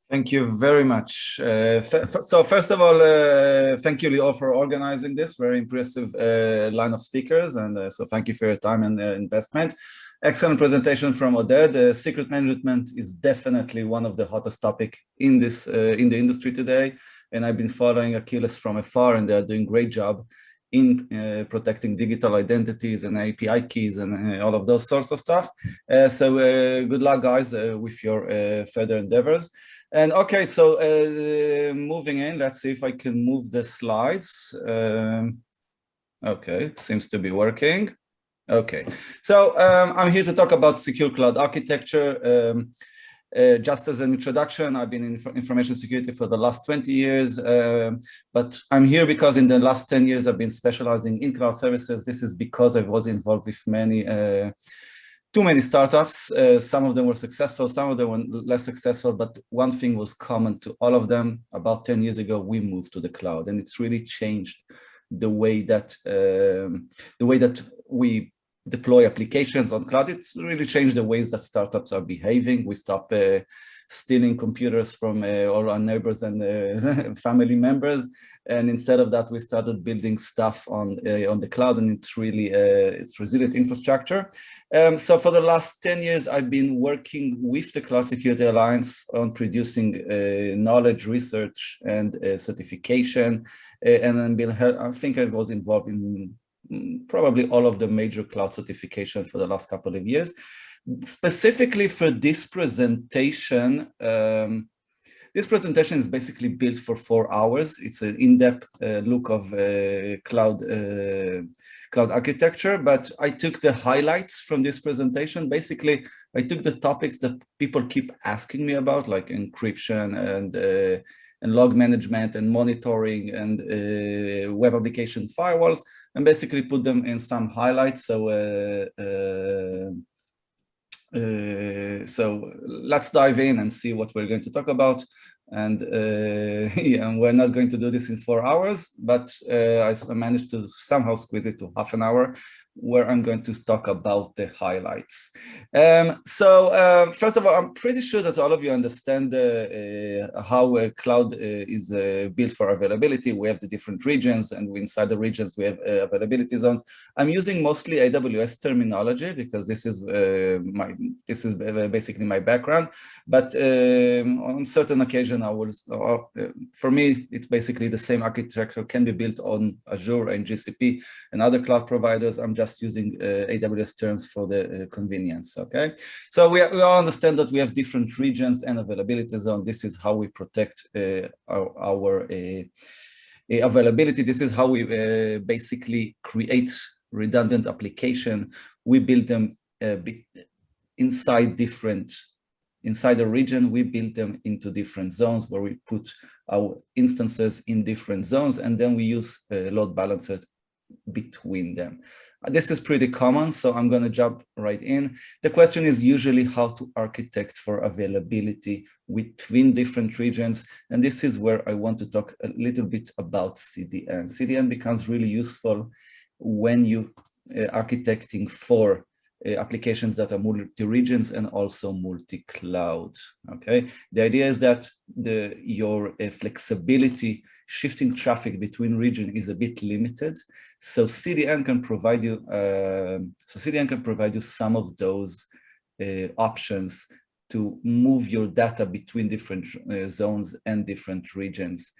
Thank you very much. So first of all, thank you, Lior, for organizing this very impressive line of speakers. And so thank you for your time and investment. Excellent presentation from Oded. Secret management is definitely one of the hottest topic in this in the industry today. And I've been following Achilles from afar, and they're doing a great job in protecting digital identities and API keys and all of those sorts of stuff. So good luck, guys, with your further endeavors. And okay, so moving in, let's see if I can move the slides. Okay, it seems to be working. Okay, so I'm here to talk about secure cloud architecture. Just as an introduction, I've been in information security for the last 20 years, but I'm here because in the last 10 years, I've been specializing in cloud services. This is because I was involved with too many startups. Some of them were successful, some of them were less successful, but one thing was common to all of them. About 10 years ago, we moved to the cloud, and it's really changed the way that we deploy applications on cloud. It's really changed the ways that startups are behaving. We stopped stealing computers from all our neighbors and family members, and instead of that, we started building stuff on the cloud, and it's really it's resilient infrastructure. So for the last 10 years, I've been working with the Cloud Security Alliance on producing knowledge, research, and certification, and then I think I was involved in probably all of the major cloud certification for the last couple of years. Specifically for this presentation is basically built for 4 hours. It's an in-depth look of cloud architecture, but I took the highlights from this presentation. Basically, I took the topics that people keep asking me about, like encryption and log management and monitoring and web application firewalls, and basically put them in some highlights. So let's dive in and see what we're going to talk about. And yeah, we're not going to do this in 4 hours, but I managed to somehow squeeze it to half an hour, where I'm going to talk about the highlights. First of all, I'm pretty sure that all of you understand how a cloud is built for availability. We have the different regions, and inside the regions we have availability zones. I'm using mostly AWS terminology because this is basically my background. But on certain occasions, for me, it's basically the same architecture can be built on Azure and GCP and other cloud providers. I'm just using AWS terms for the convenience, okay? So we all understand that we have different regions and availability zone. This is how we protect our availability. This is how we basically create redundant application. We build them inside the region. We build them into different zones where we put our instances in different zones, and then we use load balancers between them. This is pretty common, so I'm going to jump right in. The question is usually how to architect for availability between different regions, and this is where I want to talk a little bit about CDN. CDN becomes really useful when you architecting for applications that are multi-regions and also multi-cloud, okay? The idea is that your flexibility shifting traffic between region is a bit limited. So CDN can provide you some of those options to move your data between different zones and different regions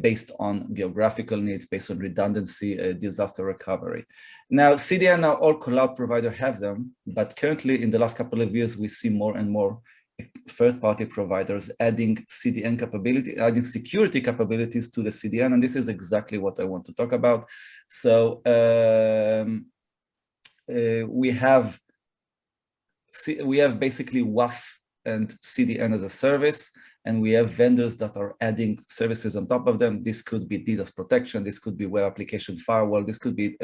based on geographical needs, based on redundancy, disaster recovery. Now, CDN, now all cloud providers have them, but currently in the last couple of years, we see more and more third-party providers adding CDN capability, adding security capabilities to the CDN, and this is exactly what I want to talk about. So we have basically WAF and CDN as a service, and we have vendors that are adding services on top of them. This could be DDoS protection, this could be web application firewall, this could be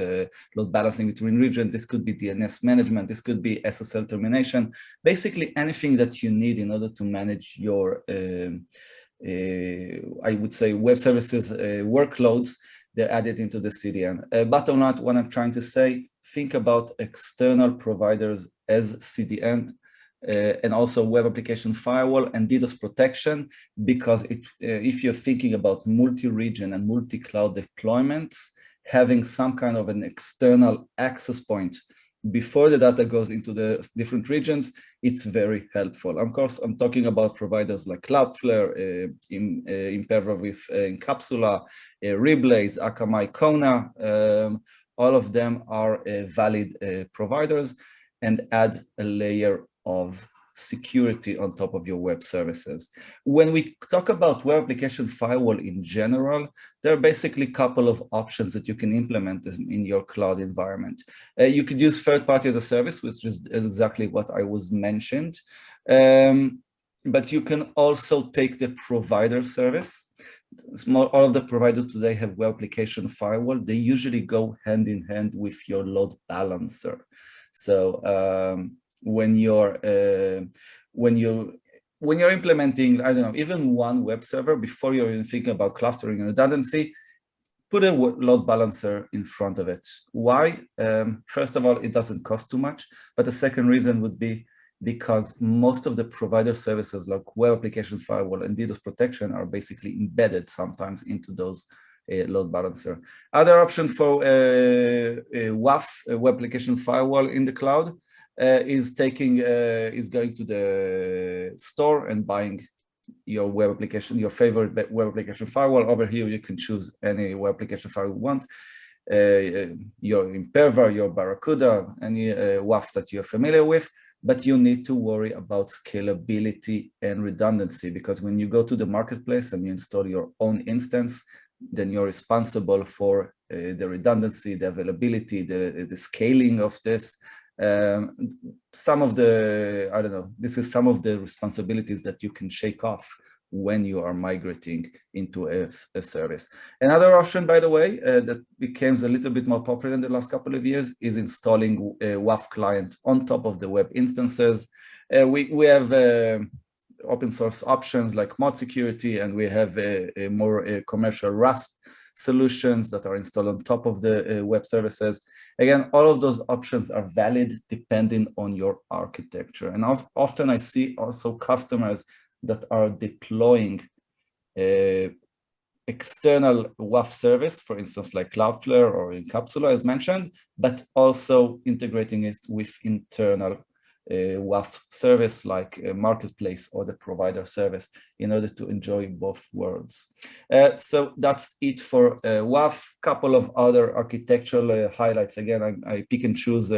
load balancing between regions, this could be DNS management, this could be SSL termination, basically anything that you need in order to manage your, I would say, web services workloads. They're added into the CDN. Bottom line, what I'm trying to say, think about external providers as CDN and also web application firewall and DDoS protection, because if you're thinking about multi-region and multi-cloud deployments, having some kind of an external access point before the data goes into the different regions, it's very helpful. Of course, I'm talking about providers like Cloudflare, Imperva with Incapsula, Reblaze, Akamai, Kona. All of them are valid providers and add a layer of security on top of your web services. When we talk about web application firewall in general, there are basically a couple of options that you can implement in your cloud environment. You could use third-party as a service, which is exactly what I was mentioned. But you can also take the provider service. All of the providers today have web application firewall. They usually go hand in hand with your load balancer. So when you're implementing, I don't know, even one web server, before you're even thinking about clustering and redundancy, put a load balancer in front of it. Why? First of all, it doesn't cost too much, but the second reason would be because most of the provider services like web application firewall and DDoS protection are basically embedded sometimes into those load balancer. Other option for WAF, web application firewall in the cloud, is going to the store and buying your web application, your favorite web application firewall. Over here, you can choose any web application firewall you want. Your Imperva, your Barracuda, any WAF that you're familiar with, but you need to worry about scalability and redundancy, because when you go to the marketplace and you install your own instance, then you're responsible for the redundancy, the availability, the scaling of this. Some of the, I don't know, this is some of the responsibilities that you can shake off when you are migrating into a service. Another option, by the way, that becomes a little bit more popular in the last couple of years is installing a WAF client on top of the web instances. We have open source options like mod security, and we have a more commercial RASP solutions that are installed on top of the web services. Again, all of those options are valid depending on your architecture. And often I see also customers that are deploying external WAF service, for instance, like Cloudflare or Incapsula, as mentioned, but also integrating it with internal WAF service like a marketplace or the provider service in order to enjoy both worlds. So that's it for WAF. Couple of other architectural highlights. Again, I pick and choose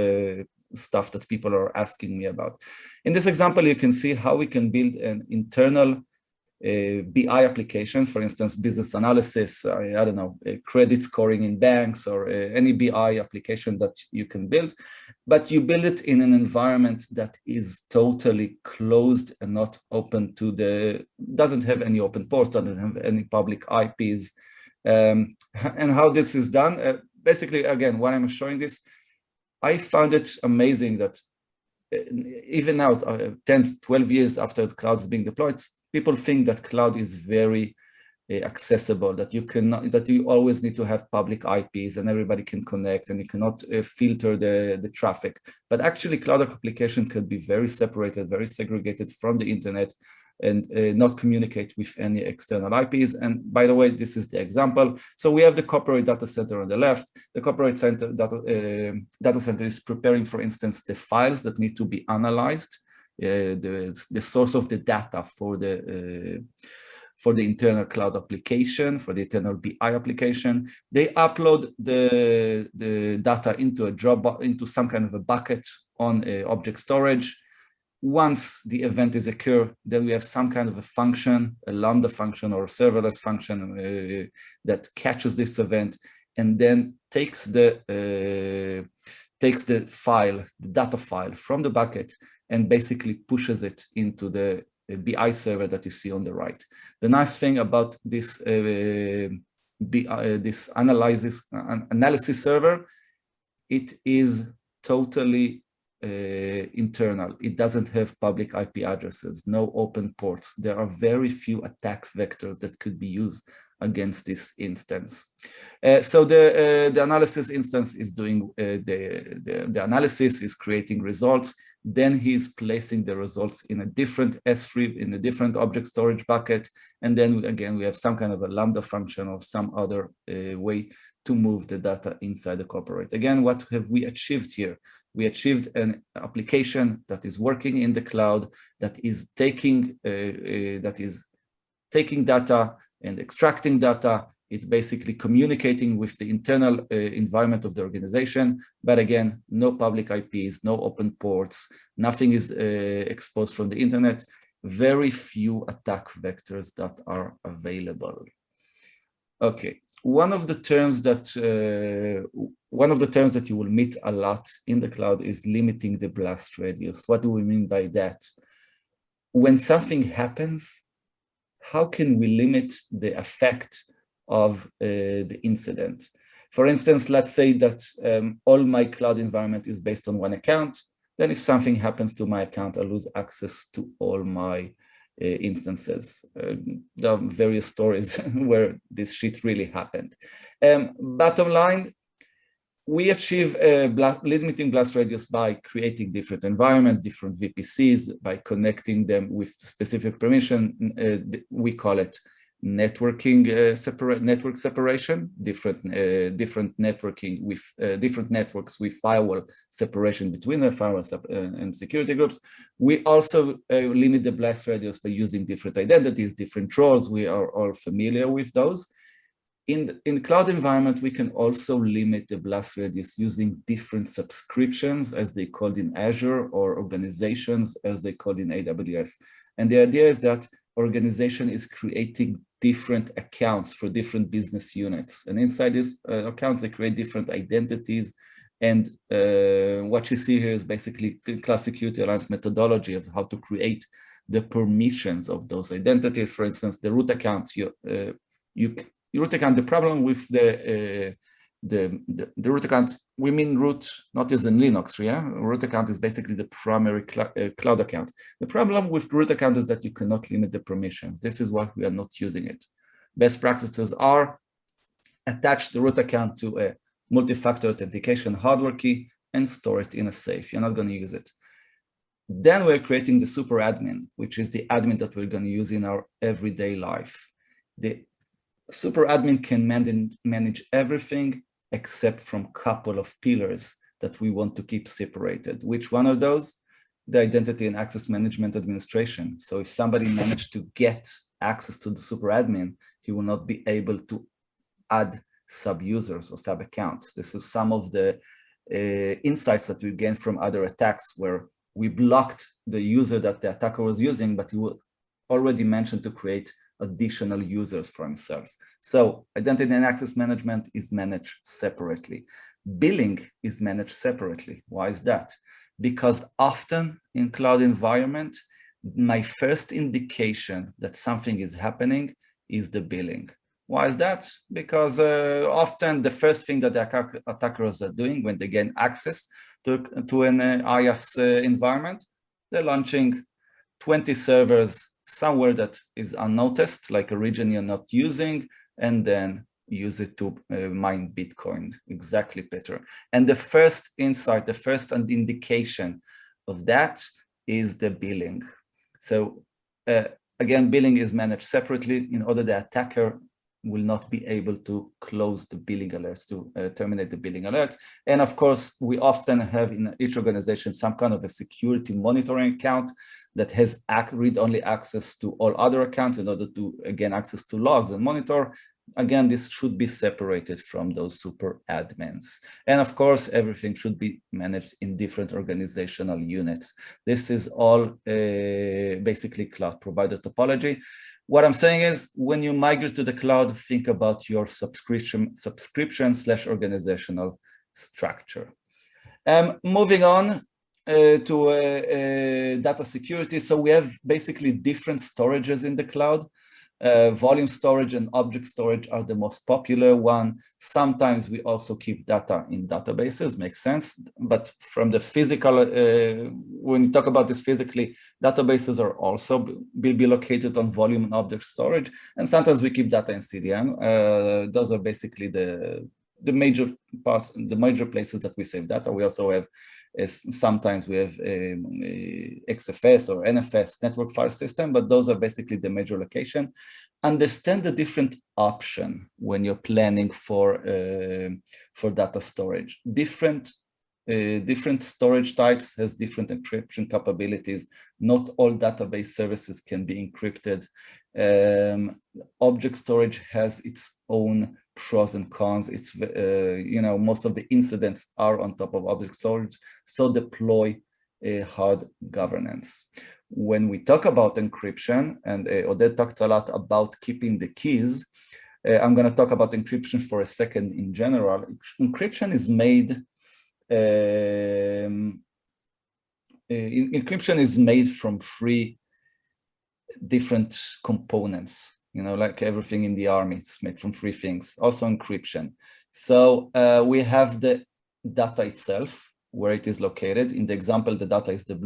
stuff that people are asking me about. In this example, you can see how we can build an internal BI application, for instance, business analysis, I don't know, credit scoring in banks, or any BI application that you can build, but you build it in an environment that is totally closed and not open to doesn't have any open ports, doesn't have any public IPs. And how this is done, basically, again, when I'm showing this, I found it amazing that even now, 10, 12 years after the cloud is being deployed, people think that cloud is very accessible, that you always need to have public IPs and everybody can connect and you cannot filter the traffic. But actually, cloud application could be very separated, very segregated from the internet, and not communicate with any external IPs. And by the way, this is the example. So we have the corporate data center on the left. The corporate center data center is preparing, for instance, the files that need to be analyzed, the source of the data for the internal cloud application, for the internal BI application. They upload the data into some kind of a bucket on object storage. Once the event is occurred, then we have some kind of a function, a Lambda function or a serverless function that catches this event and then takes the file, the data file from the bucket, and basically pushes it into the BI server that you see on the right. The nice thing about this this analysis server, it is totally internal. It doesn't have public IP addresses, no open ports. There are very few attack vectors that could be used against this instance. So the analysis instance is doing the analysis, is creating results. Then he's placing the results in a different S3, in a different object storage bucket. And then again, we have some kind of a Lambda function or some other way to move the data inside the corporate. Again, what have we achieved here? We achieved an application that is working in the cloud, that is taking data and extracting data. It's basically communicating with the internal environment of the organization. But again, no public IPs, no open ports, nothing is exposed from the internet. Very few attack vectors that are available. Okay, one of the terms that you will meet a lot in the cloud is limiting the blast radius. What do we mean by that? When something happens, how can we limit the effect of the incident? For instance, let's say that all my cloud environment is based on one account. Then if something happens to my account, I lose access to all my instances. There are various stories where this shit really happened. Bottom line, we achieve limiting blast radius by creating different environment, different VPCs, by connecting them with specific permission. We call it networking network separation, different networking with different networks with firewall separation between the firewall and security groups. We also limit the blast radius by using different identities, different roles. We are all familiar with those. In cloud environment, we can also limit the blast radius using different subscriptions, as they called in Azure, or organizations, as they called in AWS. And the idea is that organization is creating different accounts for different business units. And inside this account, they create different identities. And what you see here is basically class security alliance methodology of how to create the permissions of those identities. For instance, the root account, root account, the problem with the root account, we mean root not as in Linux, yeah? Root account is basically the primary cloud account. The problem with root account is that you cannot limit the permissions. This is why we are not using it. Best practices are attach the root account to a multi-factor authentication hardware key and store it in a safe. You're not going to use it. Then we're creating the super admin, which is the admin that we're going to use in our everyday life. The super admin can manage everything except from a couple of pillars that we want to keep separated. Which one of those? The identity and access management administration. So if somebody managed to get access to the super admin, he will not be able to add sub-users or sub-accounts. This is some of the insights that we gained from other attacks, where we blocked the user that the attacker was using, but he already mentioned to create additional users for himself. So identity and access management is managed separately. Billing is managed separately. Why is that? Because often in cloud environment, my first indication that something is happening is the billing. Why is that? Because often the first thing that the attackers are doing when they gain access to an IaaS environment, they're launching 20 servers somewhere that is unnoticed, like a region you're not using, and then use it to mine Bitcoin. Exactly, Peter. And the first insight, the first indication of that is the billing. So again, billing is managed separately in order the attacker will not be able to close the billing alerts, to terminate the billing alerts. And of course, we often have in each organization some kind of a security monitoring account that has read-only access to all other accounts in order to, again, access to logs and monitor. Again, this should be separated from those super admins. And of course, everything should be managed in different organizational units. This is all basically cloud provider topology. What I'm saying is, when you migrate to the cloud, think about your subscription/organizational structure. Moving on to data security. So we have basically different storages in the cloud. Volume storage and object storage are the most popular one. Sometimes we also keep data in databases, makes sense. But from the physical, when you talk about this physically, databases are also will be located on volume and object storage. And sometimes we keep data in CDN. Those are basically the major parts, the major places that we save data. We also have sometimes we have XFS or NFS, network file system, but those are basically the major location. Understand the different option when you're planning for data storage. Different storage types has different encryption capabilities. Not all database services can be encrypted. Object storage has its own pros and cons. It's most of the incidents are on top of object storage, so deploy hard governance. When we talk about encryption, and Oded talked a lot about keeping the keys, I'm going to talk about encryption for a second in general. Encryption is made from three different components. Like everything in the army, it's made from three things, also encryption. So we have the data itself, where it is located. In the example, the data is the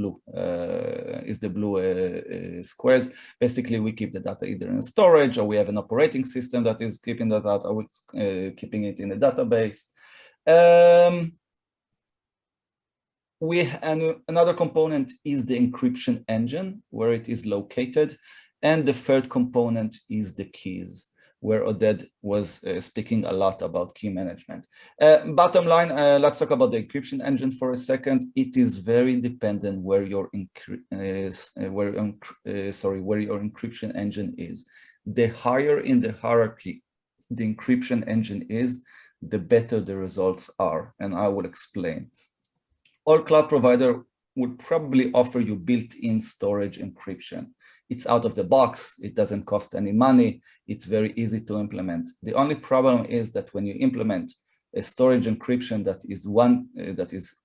blue squares. Basically, we keep the data either in storage, or we have an operating system that is keeping the data, or keeping it in the database. And another component is the encryption engine, where it is located. And the third component is the keys, where Oded was speaking a lot about key management. Bottom line, let's talk about the encryption engine for a second. It is very dependent where your encryption engine is. The higher in the hierarchy the encryption engine is, the better the results are, and I will explain. All cloud provider would probably offer you built-in storage encryption. It's out of the box, it doesn't cost any money, it's very easy to implement. The only problem is that when you implement a storage encryption that is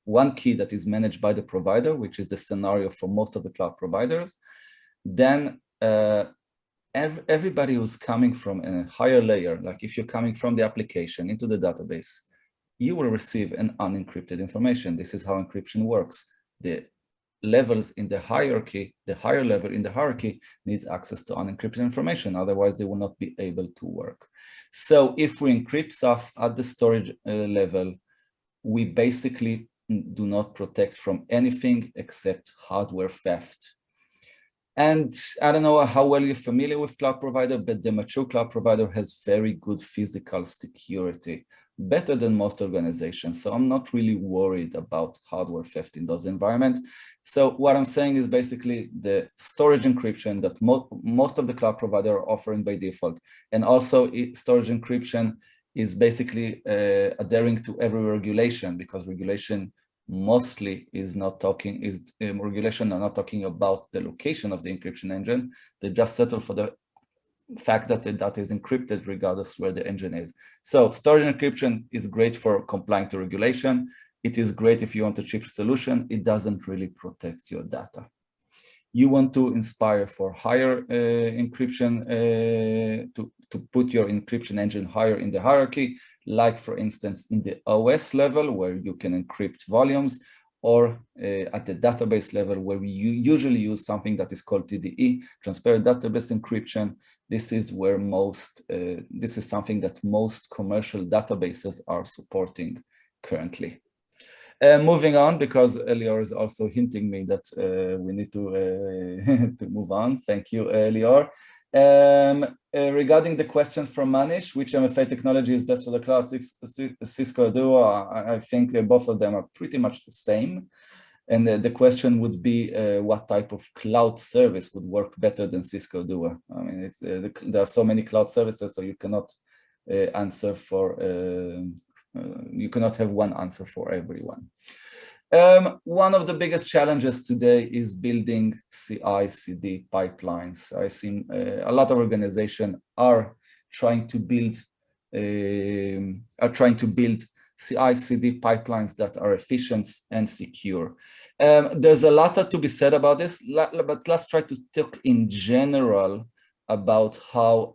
one key that is managed by the provider, which is the scenario for most of the cloud providers, then everybody who's coming from a higher layer, like if you're coming from the application into the database, you will receive an unencrypted information. This is how encryption works. The levels in the hierarchy, the higher level in the hierarchy needs access to unencrypted information. Otherwise, they will not be able to work. So if we encrypt stuff at the storage level, we basically do not protect from anything except hardware theft. And I don't know how well you're familiar with cloud provider, but the mature cloud provider has very good physical security, better than most organizations. So I'm not really worried about hardware theft in those environments. So what I'm saying is basically the storage encryption that most of the cloud providers are offering by default. And also storage encryption is basically adhering to every regulation, because regulation mostly is not talking, regulation are not talking about the location of the encryption engine. They just settle for the fact that the data is encrypted regardless where the engine is. So storage encryption is great for complying to regulation. It is great if you want a cheap solution. It doesn't really protect your data. You want to inspire for higher encryption, to put your encryption engine higher in the hierarchy, like for instance in the OS level where you can encrypt volumes, or at the database level where we usually use something that is called TDE, transparent database encryption. This is where this is something that most commercial databases are supporting currently. Moving on, because Elior is also hinting me that we need to move on. Thank you, Elior. Regarding the question from Manish, which MFA technology is best for the cloud, Cisco Duo, I think both of them are pretty much the same. And the question would be what type of cloud service would work better than Cisco Duo? I mean, there are so many cloud services, so you cannot answer for, you cannot have one answer for everyone. One of the biggest challenges today is building CI/CD pipelines. I see a lot of organizations are trying to build CI/CD pipelines that are efficient and secure. There's a lot to be said about this, but let's try to talk in general about how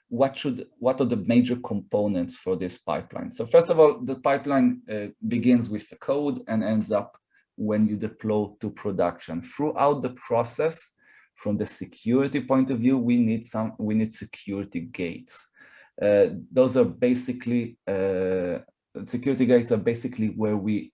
what are the major components for this pipeline. So first of all, the pipeline begins with the code and ends up when you deploy to production. Throughout the process, from the security point of view, we need security gates. Those are basically security gates are basically where we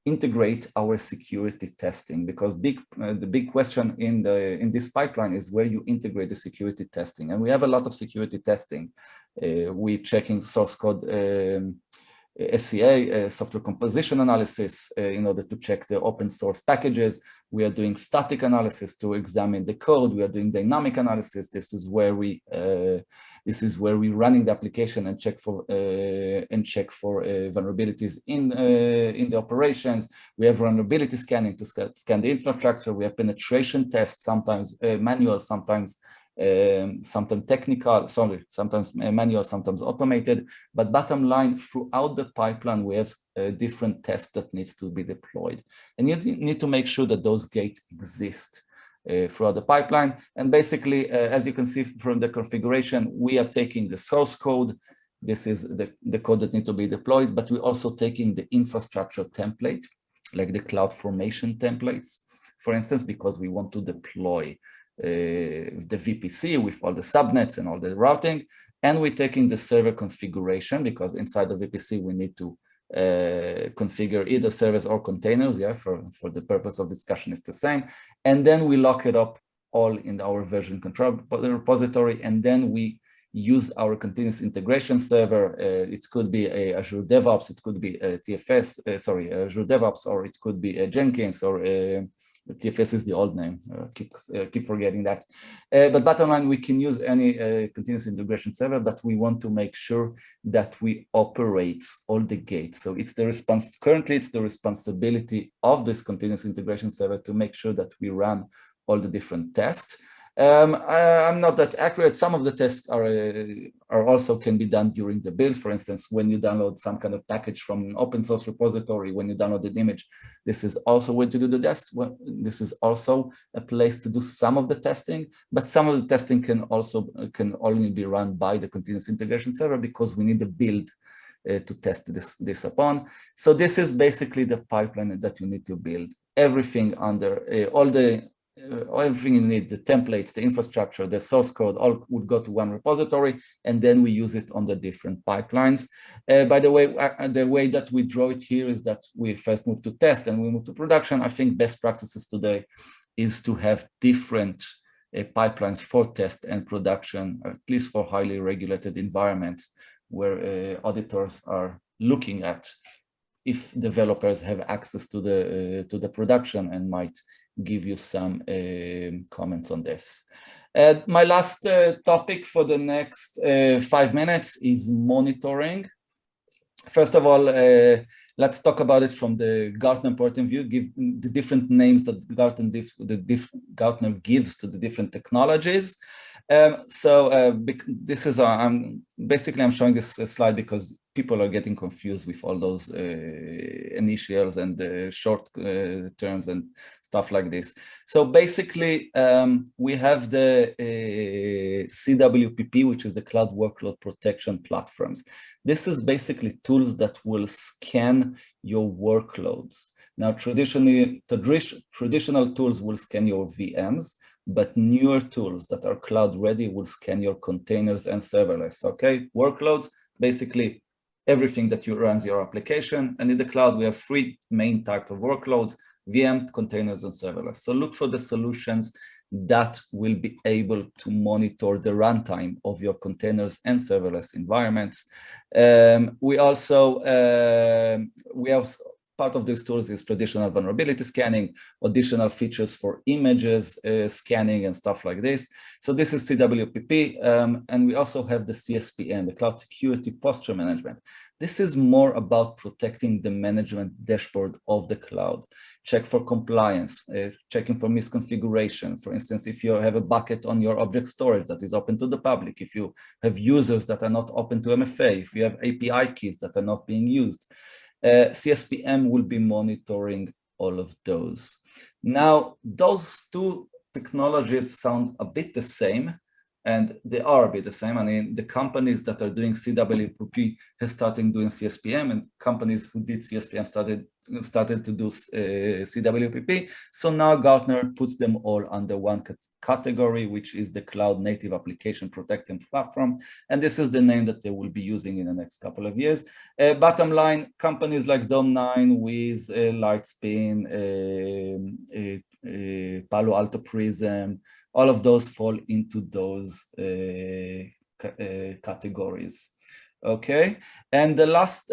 integrate our security testing, because the big question in this pipeline is where you integrate the security testing. And we have a lot of security testing. We're checking source code SCA, software composition analysis, in order to check the open source packages. We are doing static analysis to examine the code. We are doing dynamic analysis. This is where we're running the application and check for vulnerabilities in the operations. We have vulnerability scanning to scan the infrastructure. We have penetration tests, sometimes manual, sometimes technical, sometimes manual, sometimes automated. But bottom line, throughout the pipeline, we have different tests that needs to be deployed. And you need to make sure that those gates exist throughout the pipeline. And basically, as you can see from the configuration, we are taking the source code. This is the code that needs to be deployed, but we're also taking the infrastructure template, like the CloudFormation templates, for instance, because we want to deploy the VPC with all the subnets and all the routing. And we're taking the server configuration, because inside of VPC, we need to configure either servers or containers. Yeah, for the purpose of discussion, it's the same. And then we lock it up all in our version control repository. And then we use our continuous integration server. It could be a Azure DevOps, it could be a TFS, Azure DevOps, or it could be a Jenkins, or TFS is the old name. Keep forgetting that. But bottom line, we can use any continuous integration server, but we want to make sure that we operate all the gates. So it's currently it's the responsibility of this continuous integration server to make sure that we run all the different tests. I'm not that accurate. Some of the tests are also can be done during the build. For instance, when you download some kind of package from an open source repository, when you download an image, this is also where to do the test. This is also a place to do some of the testing, but some of the testing can only be run by the continuous integration server, because we need the build to test this upon. So this is basically the pipeline that you need to build. Everything under everything you need, the templates, the infrastructure, the source code, all would go to one repository, and then we use it on the different pipelines. By the way, the way that we draw it here is that we first move to test and we move to production. I think best practices today is to have different pipelines for test and production, at least for highly regulated environments where auditors are looking at if developers have access to the production, and might give you some comments on this. My last topic for the next 5 minutes is monitoring. First of all, let's talk about it from the Gartner point of view, give the different names that Gartner gives to the different technologies. This is I'm showing this slide because people are getting confused with all those initials and short terms and stuff like this. So basically, we have the CWPP, which is the Cloud Workload Protection Platforms. This is basically tools that will scan your workloads. Now, traditional tools will scan your VMs, but newer tools that are cloud ready will scan your containers and serverless. Okay, workloads, basically everything that runs your application. And in the cloud, we have 3 main types of workloads: VM, containers, and serverless. So look for the solutions that will be able to monitor the runtime of your containers and serverless environments. We have part of these tools is traditional vulnerability scanning, additional features for images scanning and stuff like this. So this is CWPP, and we also have the CSPM, the Cloud Security Posture Management. This is more about protecting the management dashboard of the cloud. Check for compliance, checking for misconfiguration. For instance, if you have a bucket on your object storage that is open to the public, if you have users that are not open to MFA, if you have API keys that are not being used, CSPM will be monitoring all of those. Now, those 2 technologies sound a bit the same, and they are a bit the same. I mean, the companies that are doing CWPP has started doing CSPM, and companies who did CSPM started to do CWPP. So now Gartner puts them all under one category, which is the Cloud Native Application Protecting Platform. And this is the name that they will be using in the next couple of years. Bottom line, companies like Dom9, Wiz, Lightspin, Palo Alto Prism, all of those fall into those categories. Okay, and the last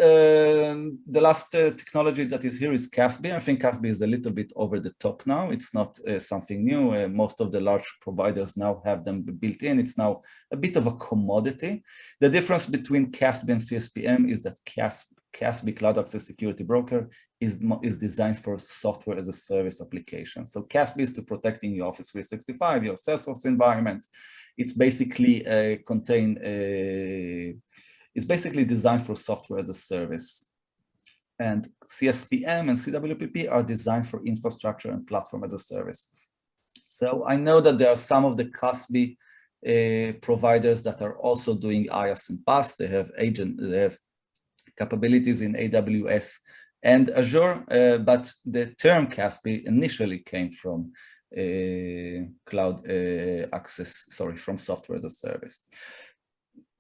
technology that is here is CASB. I think CASB is a little bit over the top now. It's not something new. Most of the large providers now have them built in. It's now a bit of a commodity. The difference between CASB and CSPM is that CASB, Cloud Access Security Broker, is designed for software as a service application. So CASB is to protecting your Office 365, your Salesforce environment. It's basically it's basically designed for software as a service. And CSPM and CWPP are designed for infrastructure and platform as a service. So I know that there are some of the CASB providers that are also doing IaaS and PaaS. They have capabilities in AWS and Azure, but the term CASB initially came from from software as a service.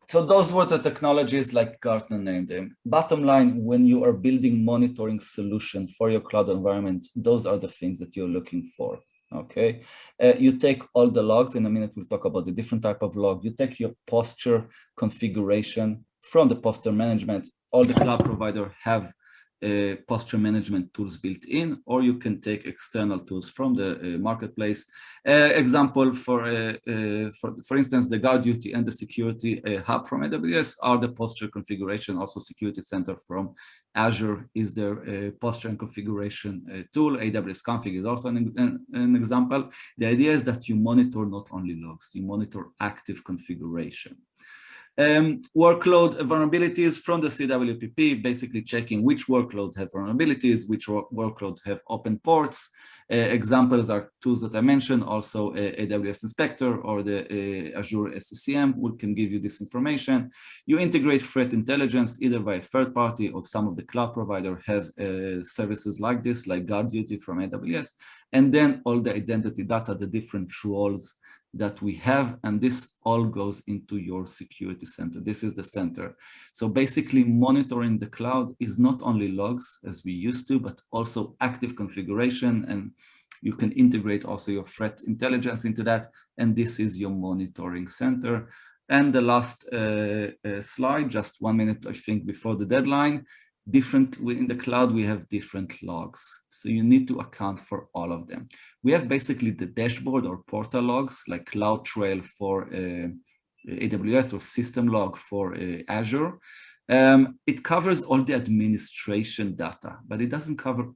So those were the technologies like Gartner named them. Bottom line, when you are building monitoring solution for your cloud environment, those are the things that you're looking for. Okay, you take all the logs. In a minute, we'll talk about the different type of log. You take your posture configuration from the posture management. All the cloud provider have posture management tools built in, or you can take external tools from the marketplace. Example for instance, the Guard Duty and the Security Hub from AWS are the posture configuration. Also, Security Center from Azure is their posture and configuration tool. AWS Config is also an example. The idea is that you monitor not only logs, you monitor active configuration. Workload vulnerabilities from the CWPP, basically checking which workload have vulnerabilities, which workload have open ports. Examples are tools that I mentioned, also AWS Inspector or the Azure SCCM can give you this information. You integrate threat intelligence either by a third party or some of the cloud provider has services like this, like Guard Duty from AWS, and then all the identity data, the different roles that we have, and this all goes into your security center. This is the center. So basically monitoring the cloud is not only logs as we used to, but also active configuration, and you can integrate also your threat intelligence into that, and this is your monitoring center. And the last slide, just 1 minute, I think, before the deadline. In the cloud, we have different logs. So you need to account for all of them. We have basically the dashboard or portal logs like CloudTrail for AWS or System Log for Azure. It covers all the administration data, but it doesn't cover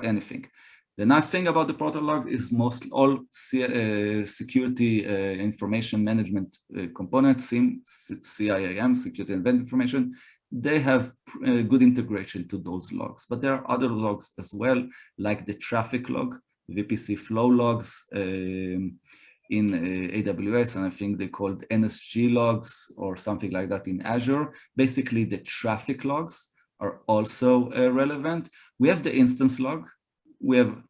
anything. The nice thing about the portal log is most all security information management components, CIAM, Security Event Information, they have good integration to those logs. But there are other logs as well, like the traffic log, VPC flow logs in AWS, and I think they called NSG logs or something like that in Azure. Basically, the traffic logs are also relevant. We have the instance log. We have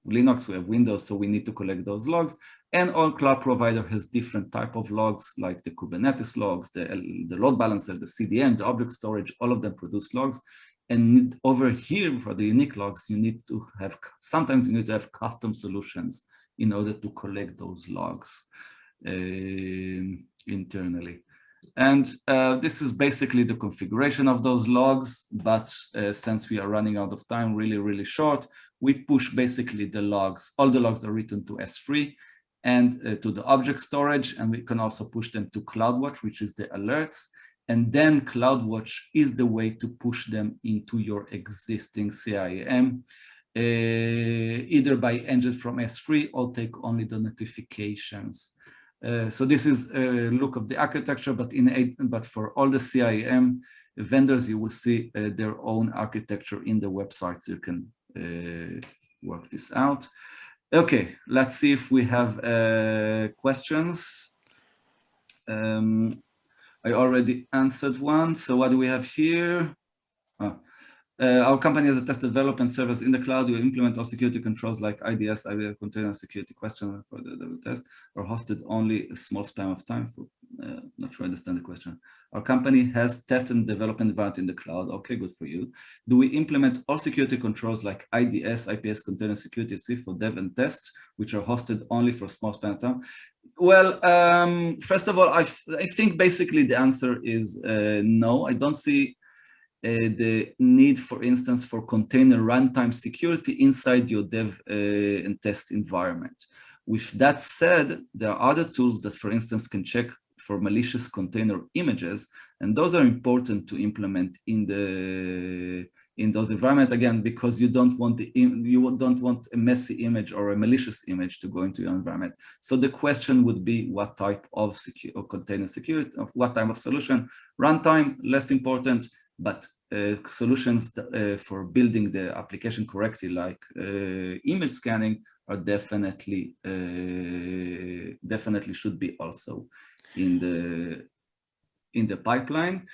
Linux, we have Windows, so we need to collect those logs. And all cloud provider has different type of logs, like the Kubernetes logs, the load balancer, the CDN, the object storage, all of them produce logs. And over here for the unique logs, you need to have, sometimes you need to have custom solutions in order to collect those logs internally. And this is basically the configuration of those logs, but since we are running out of time, really short, we push basically the logs. All the logs are written to S3 and to the object storage, and we can also push them to CloudWatch, which is the alerts. And then CloudWatch is the way to push them into your existing CIAM, either by engine from S3 or take only the notifications. So this is a look of the architecture, but for all the CIAM vendors, you will see their own architecture in the website, so you can work this out. Okay, let's see if we have questions. I already answered one. So what do we have here? Our company has a test development service in the cloud. We implement all security controls like IDS, IDS container security question for the test, or hosted only a small span of time for, not sure I understand the question. Our company has test and development environment in the cloud. Okay, good for you. Do we implement all security controls like IDS, IPS container security for dev and test, which are hosted only for a small span of time? Well, first of all, I think basically the answer is no. I don't see the need, for instance, for container runtime security inside your dev and test environment. With that said, there are other tools that, for instance, can check for malicious container images, and those are important to implement in those environments, again, because you don't want a messy image or a malicious image to go into your environment. So the question would be what type of container security, of what type of solution. Runtime, less important, but solutions for building the application correctly, like image scanning, are definitely should be also in the pipeline.